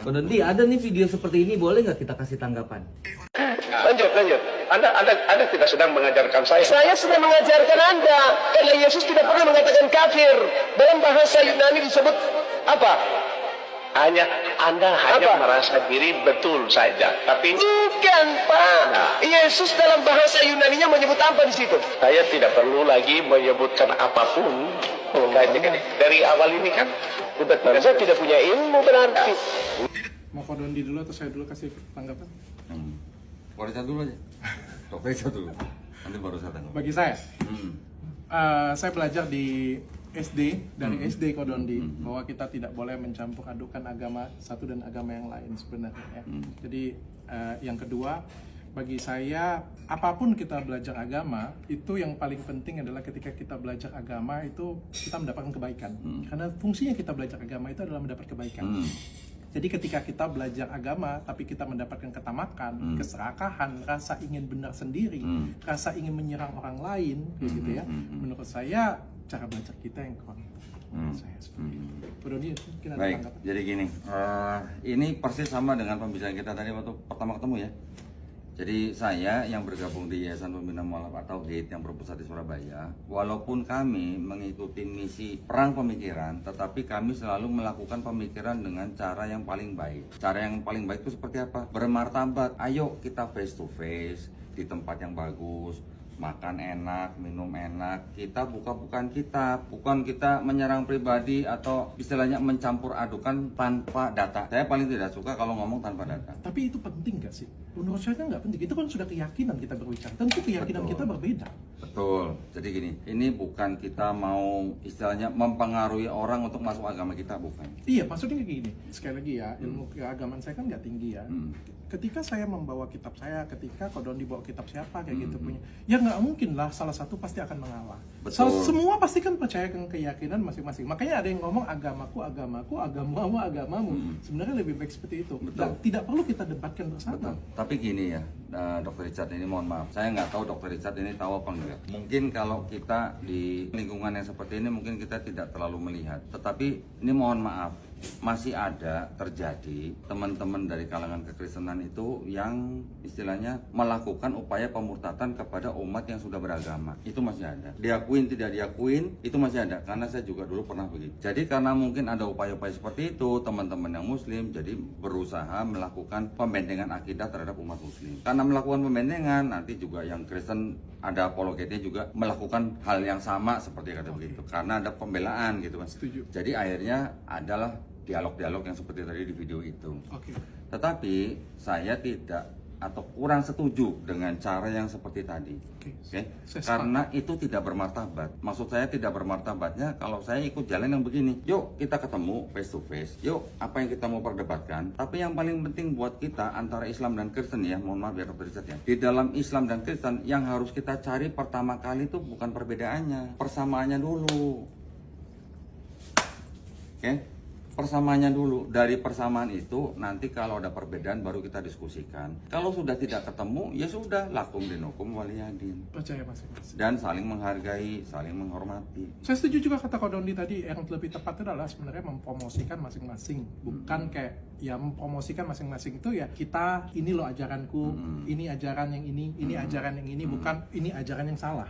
Kodondi, ada nih video seperti ini, boleh nggak kita kasih tanggapan? Lanjut. Anda tidak sedang mengajarkan saya. Saya sedang mengajarkan Anda. Karena Yesus tidak pernah mengatakan kafir. Dalam bahasa Yunani disebut apa? Anda hanya merasa diri betul saja. Tapi bukan, Pak. Yesus dalam bahasa Yunaninya menyebut apa di situ? Saya tidak perlu lagi menyebutkan apapun. Dari awal ini kan saya tidak punya ilmu berarti. Mau Kodondi dulu atau saya dulu kasih tanggapan? Richard dulu aja. Dr. Richard dulu. Nanti baru saya tanggapan. Bagi saya belajar di SD, dari SD Kodondi, bahwa kita tidak boleh mencampur adukan agama satu dan agama yang lain sebenarnya. Ya. Jadi yang kedua, bagi saya apapun kita belajar agama, itu yang paling penting adalah ketika kita belajar agama itu kita mendapatkan kebaikan. Karena fungsinya kita belajar agama itu adalah mendapat kebaikan. Jadi ketika kita belajar agama, tapi kita mendapatkan ketamakan, keserakahan, rasa ingin benar sendiri, rasa ingin menyerang orang lain, gitu ya. Menurut saya cara belajar kita yang kurang. Saya seperti itu. Kodondi, mungkin ada Baik, tanggapan? jadi gini, ini persis sama dengan pembicaraan kita tadi waktu pertama ketemu ya. Jadi saya yang bergabung di Yayasan Pembina Mualaf Tauhid yang berpusat di Surabaya, walaupun kami mengikuti misi perang pemikiran, tetapi kami selalu melakukan pemikiran dengan cara yang paling baik. Cara yang paling baik itu seperti apa? Bermartabat. Ayo kita face to face di tempat yang bagus, makan enak, minum enak. Kita bukan kita menyerang pribadi atau istilahnya mencampur adukan tanpa data. Saya paling tidak suka kalau ngomong tanpa data. Tapi itu penting nggak sih? Menurut saya kan nggak penting. Itu kan sudah keyakinan kita berbicara. Tentu keyakinan kita berbeda. Betul. Jadi gini, ini bukan kita mau istilahnya mempengaruhi orang untuk masuk agama kita, bukan. Iya, maksudnya kayak gini. Sekali lagi ya, ilmu keagamaan saya kan nggak tinggi ya. Ketika saya membawa kitab saya, ketika Kodondi bawa kitab siapa kayak gitu punya, ya nggak mungkin lah salah satu pasti akan mengalah. Semua pasti kan percaya ke keyakinan masing-masing. Makanya ada yang ngomong agamaku, agamamu, agamamu. Sebenarnya lebih baik seperti itu. Tidak perlu kita debatkan bersama. Betul. Tapi gini ya, Dr. Richard ini mohon maaf, saya nggak tahu Dr. Richard ini tahu apa enggak. Mungkin kalau kita di lingkungan yang seperti ini mungkin kita tidak terlalu melihat. Tetapi ini mohon maaf, masih ada terjadi teman-teman dari kalangan kekristenan itu yang istilahnya melakukan upaya pemurtatan kepada umat yang sudah beragama. Itu masih ada. Diakuin tidak diakuin itu masih ada, karena saya juga dulu pernah begitu. Jadi karena mungkin ada upaya-upaya seperti itu, teman-teman yang muslim jadi berusaha melakukan pembentengan akidah terhadap umat muslim. Karena melakukan pembentengan, nanti juga yang Kristen ada apologetnya juga melakukan hal yang sama seperti kata begitu. Karena ada pembelaan gitu kan. Setuju. Jadi akhirnya adalah dialog-dialog yang seperti tadi di video itu. Tetapi saya tidak atau kurang setuju dengan cara yang seperti tadi. Karena itu tidak bermartabat. Maksud saya tidak bermartabatnya kalau saya ikut jalan yang begini. Yuk kita ketemu face to face. Yuk apa yang kita mau perdebatkan. Tapi yang paling penting buat kita antara Islam dan Kristen ya, mohon maaf ya Dr. Richard ya. Di dalam Islam dan Kristen yang harus kita cari pertama kali itu bukan perbedaannya, persamaannya dulu. Persamaannya dulu. Dari persamaan itu nanti kalau ada perbedaan baru kita diskusikan. Kalau sudah tidak ketemu ya sudah, lakum dinukum waliyadin. Percaya masing-masing. Dan saling menghargai, saling menghormati. Saya setuju juga kata Kodondi tadi, yang lebih tepat adalah sebenarnya mempromosikan masing-masing. Bukan kayak ya mempromosikan masing-masing itu ya kita ini loh ajaranku, ini ajaran yang ini ajaran yang ini, bukan ini ajaran yang salah.